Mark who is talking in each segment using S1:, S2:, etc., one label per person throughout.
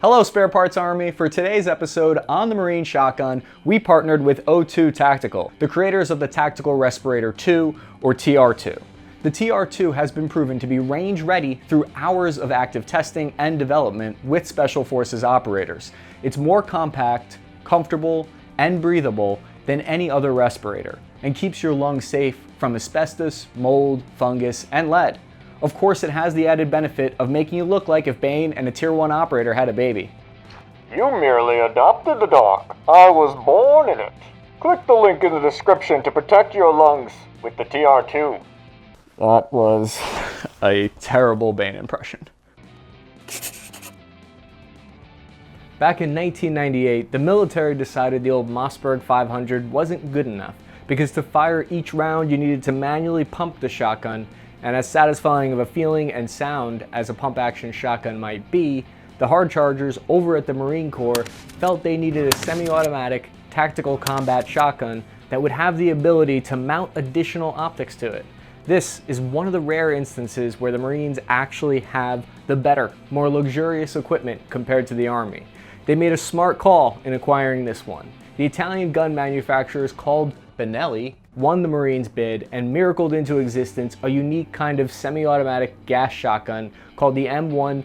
S1: Hello Spare Parts Army! For today's episode on the Marine Shotgun, we partnered with O2 Tactical, the creators of the Tactical Respirator 2, or TR2. The TR2 has been proven to be range ready through hours of active testing and development with Special Forces operators. It's more compact, comfortable, and breathable than any other respirator, and keeps your lungs safe from asbestos, mold, fungus, and lead. Of course, it has the added benefit of making you look like if Bane and a Tier 1 operator had a baby.
S2: You merely adopted the dog. I was born in it. Click the link in the description to protect your lungs with the TR2.
S1: That was a terrible Bane impression. Back in 1998, the military decided the old Mossberg 500 wasn't good enough, because to fire each round you needed to manually pump the shotgun, and as satisfying of a feeling and sound as a pump-action shotgun might be, the hard chargers over at the Marine Corps felt they needed a semi-automatic tactical combat shotgun that would have the ability to mount additional optics to it. This is one of the rare instances where the Marines actually have the better, more luxurious equipment compared to the Army. They made a smart call in acquiring this one. The Italian gun manufacturers called Benelli won the Marines' bid and miracled into existence a unique kind of semi-automatic gas shotgun called the M1014,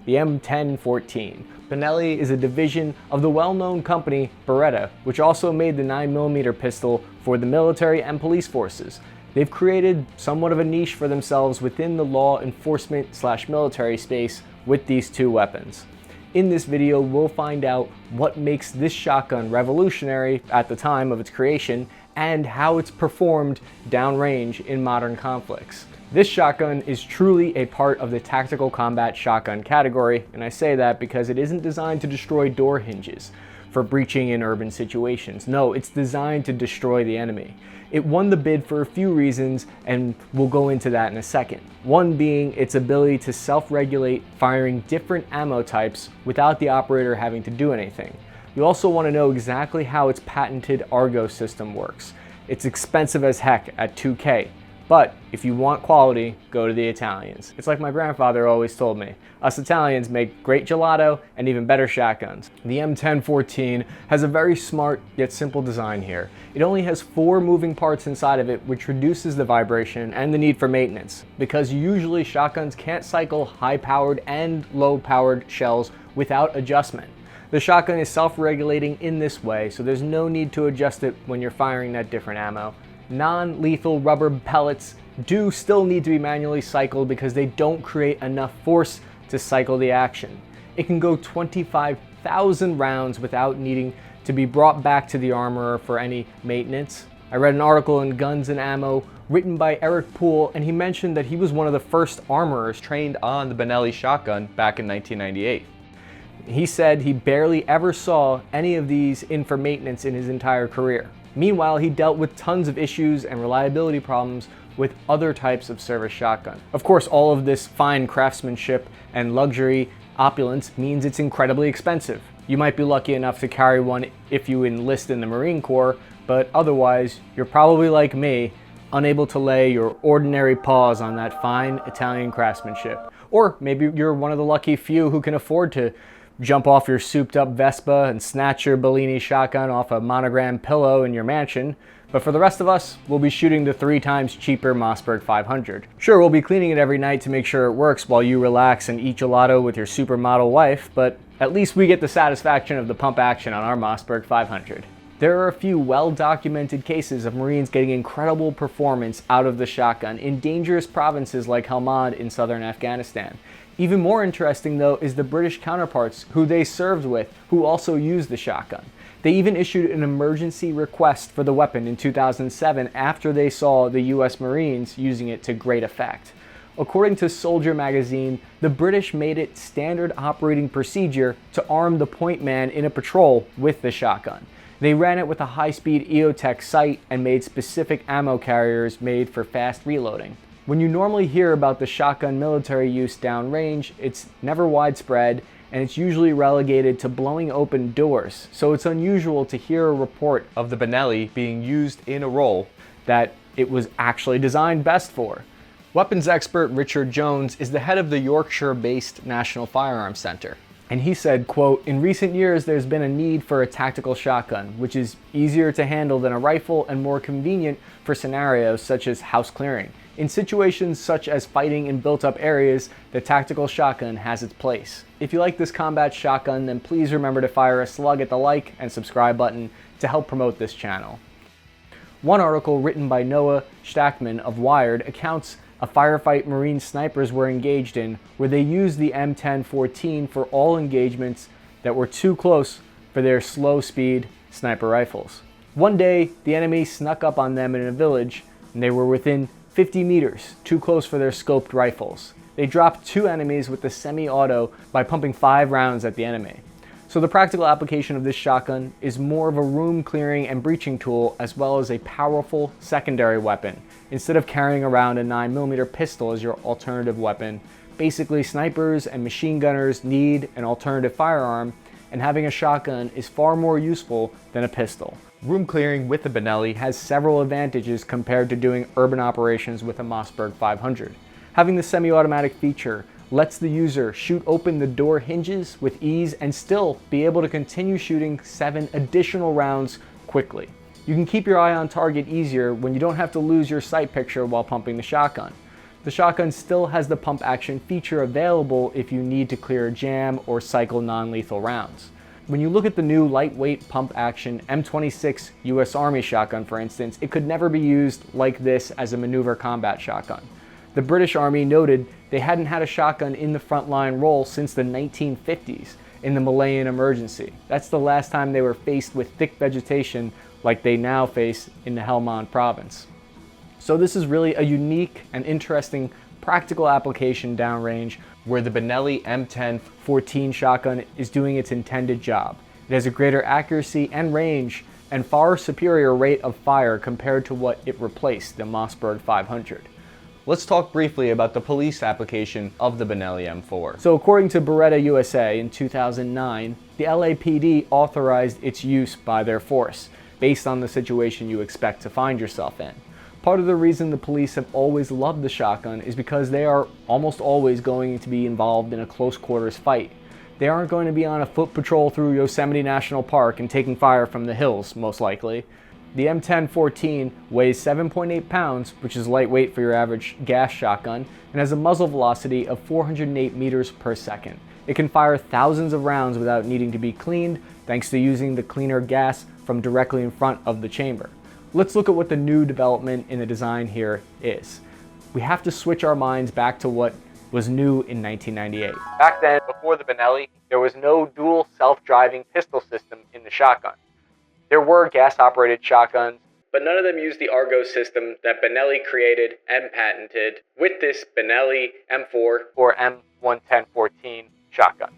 S1: the M1014. Benelli is a division of the well-known company Beretta, which also made the 9mm pistol for the military and police forces. They've created somewhat of a niche for themselves within the law enforcement/military space with these two weapons. In this video, we'll find out what makes this shotgun revolutionary at the time of its creation and how it's performed downrange in modern conflicts. This shotgun is truly a part of the tactical combat shotgun category, and I say that because it isn't designed to destroy door hinges for breaching in urban situations. No, it's designed to destroy the enemy. It won the bid for a few reasons, and we'll go into that in a second. One being its ability to self-regulate firing different ammo types without the operator having to do anything. You also want to know exactly how its patented ARGO system works. It's expensive as heck at $2K, but if you want quality, go to the Italians. It's like my grandfather always told me, us Italians make great gelato and even better shotguns. The M1014 has a very smart yet simple design here. It only has 4 moving parts inside of it, which reduces the vibration and the need for maintenance, because usually shotguns can't cycle high-powered and low-powered shells without adjustment. The shotgun is self-regulating in this way, so there's no need to adjust it when you're firing that different ammo. Non-lethal rubber pellets do still need to be manually cycled because they don't create enough force to cycle the action. It can go 25,000 rounds without needing to be brought back to the armorer for any maintenance. I read an article in Guns and Ammo written by Eric Poole, and he mentioned that he was one of the first armorers trained on the Benelli shotgun back in 1998. He said he barely ever saw any of these in for maintenance in his entire career. Meanwhile, he dealt with tons of issues and reliability problems with other types of service shotgun. Of course, all of this fine craftsmanship and luxury opulence means it's incredibly expensive. You might be lucky enough to carry one if you enlist in the Marine Corps, but otherwise, you're probably like me, unable to lay your ordinary paws on that fine Italian craftsmanship. Or maybe you're one of the lucky few who can afford to jump off your souped-up Vespa and snatch your Bellini shotgun off a monogram pillow in your mansion. But for the rest of us, we'll be shooting the 3 times cheaper Mossberg 500. Sure, we'll be cleaning it every night to make sure it works while you relax and eat gelato with your supermodel wife, but at least we get the satisfaction of the pump action on our Mossberg 500. There are a few well-documented cases of Marines getting incredible performance out of the shotgun in dangerous provinces like Helmand in southern Afghanistan. Even more interesting though is the British counterparts who they served with who also used the shotgun. They even issued an emergency request for the weapon in 2007 after they saw the US Marines using it to great effect. According to Soldier magazine, the British made it standard operating procedure to arm the point man in a patrol with the shotgun. They ran it with a high-speed EOTech sight and made specific ammo carriers made for fast reloading. When you normally hear about the shotgun military use downrange, it's never widespread, and it's usually relegated to blowing open doors, so it's unusual to hear a report of the Benelli being used in a role that it was actually designed best for. Weapons expert Richard Jones is the head of the Yorkshire-based National Firearms Center. And he said, quote, "In recent years, there's been a need for a tactical shotgun, which is easier to handle than a rifle and more convenient for scenarios such as house clearing. In situations such as fighting in built-up areas, the tactical shotgun has its place." If you like this combat shotgun, then please remember to fire a slug at the like and subscribe button to help promote this channel. One article written by Noah Stackman of Wired accounts a firefight Marine snipers were engaged in, where they used the M1014 for all engagements that were too close for their slow-speed sniper rifles. One day, the enemy snuck up on them in a village, and they were within 50 meters, too close for their scoped rifles. They dropped 2 enemies with the semi-auto by pumping 5 rounds at the enemy. So the practical application of this shotgun is more of a room clearing and breaching tool, as well as a powerful secondary weapon. Instead of carrying around a 9mm pistol as your alternative weapon, basically snipers and machine gunners need an alternative firearm, and having a shotgun is far more useful than a pistol. Room clearing with the Benelli has several advantages compared to doing urban operations with a Mossberg 500. Having the semi-automatic feature lets the user shoot open the door hinges with ease and still be able to continue shooting 7 additional rounds quickly. You can keep your eye on target easier when you don't have to lose your sight picture while pumping the shotgun. The shotgun still has the pump action feature available if you need to clear a jam or cycle non-lethal rounds. When you look at the new lightweight pump action M26 US Army shotgun, for instance, it could never be used like this as a maneuver combat shotgun. The British Army noted they hadn't had a shotgun in the frontline role since the 1950s in the Malayan emergency. That's the last time they were faced with thick vegetation like they now face in the Helmand province. So this is really a unique and interesting practical application downrange where the Benelli M1014 shotgun is doing its intended job. It has a greater accuracy and range and far superior rate of fire compared to what it replaced, the Mossberg 500. Let's talk briefly about the police application of the Benelli M4. So according to Beretta USA in 2009, the LAPD authorized its use by their force, based on the situation you expect to find yourself in. Part of the reason the police have always loved the shotgun is because they are almost always going to be involved in a close quarters fight. They aren't going to be on a foot patrol through Yosemite National Park and taking fire from the hills, most likely. The M1014 weighs 7.8 pounds, which is lightweight for your average gas shotgun, and has a muzzle velocity of 408 meters per second. It can fire thousands of rounds without needing to be cleaned, thanks to using the cleaner gas from directly in front of the chamber. Let's look at what the new development in the design here is. We have to switch our minds back to what was new in 1998. Back then, before the Benelli, there was no dual self-driving pistol system in the shotgun. There were gas-operated shotguns, but none of them used the ARGO system that Benelli created and patented with this Benelli M4 or M1014 shotgun.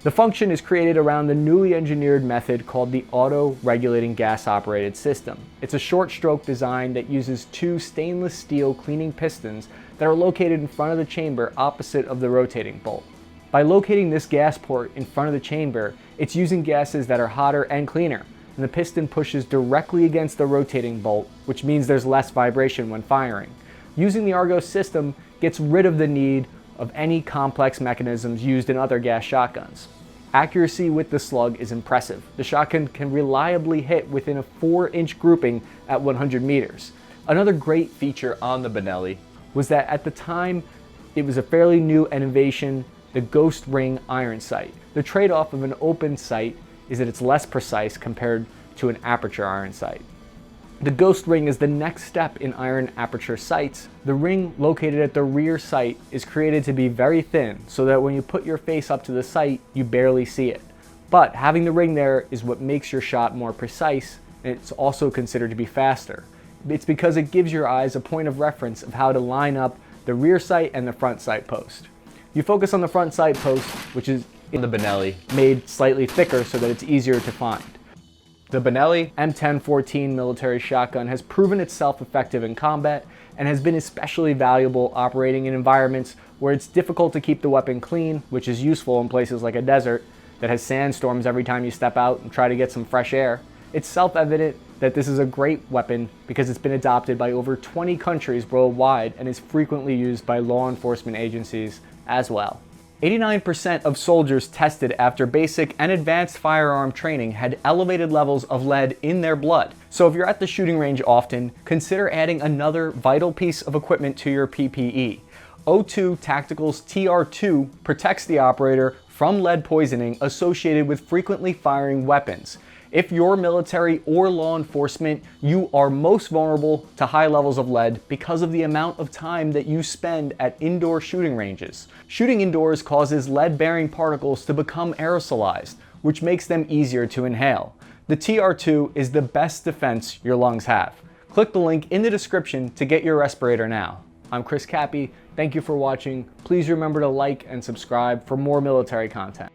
S1: The function is created around the newly engineered method called the auto-regulating gas-operated system. It's a short-stroke design that uses 2 stainless steel cleaning pistons that are located in front of the chamber opposite of the rotating bolt. By locating this gas port in front of the chamber, it's using gases that are hotter and cleaner, and the piston pushes directly against the rotating bolt, which means there's less vibration when firing. Using the ARGO system gets rid of the need of any complex mechanisms used in other gas shotguns. Accuracy with the slug is impressive. The shotgun can reliably hit within a 4-inch grouping at 100 meters. Another great feature on the Benelli was that at the time it was a fairly new innovation, the ghost ring iron sight. The trade-off of an open sight is that it's less precise compared to an aperture iron sight. The ghost ring is the next step in iron aperture sights. The ring located at the rear sight is created to be very thin so that when you put your face up to the sight, you barely see it. But having the ring there is what makes your shot more precise, and it's also considered to be faster. It's because it gives your eyes a point of reference of how to line up the rear sight and the front sight post. You focus on the front sight post, which is in the Benelli, made slightly thicker so that it's easier to find. The Benelli M1014 military shotgun has proven itself effective in combat and has been especially valuable operating in environments where it's difficult to keep the weapon clean, which is useful in places like a desert that has sandstorms every time you step out and try to get some fresh air. It's self-evident that this is a great weapon because it's been adopted by over 20 countries worldwide and is frequently used by law enforcement agencies as well. 89% of soldiers tested after basic and advanced firearm training had elevated levels of lead in their blood. So if you're at the shooting range often, consider adding another vital piece of equipment to your PPE. O2 Tactical's TR2 protects the operator from lead poisoning associated with frequently firing weapons. If you're military or law enforcement, you are most vulnerable to high levels of lead because of the amount of time that you spend at indoor shooting ranges. Shooting indoors causes lead-bearing particles to become aerosolized, which makes them easier to inhale. The TR2 is the best defense your lungs have. Click the link in the description to get your respirator now. I'm Chris Cappy. Thank you for watching. Please remember to like and subscribe for more military content.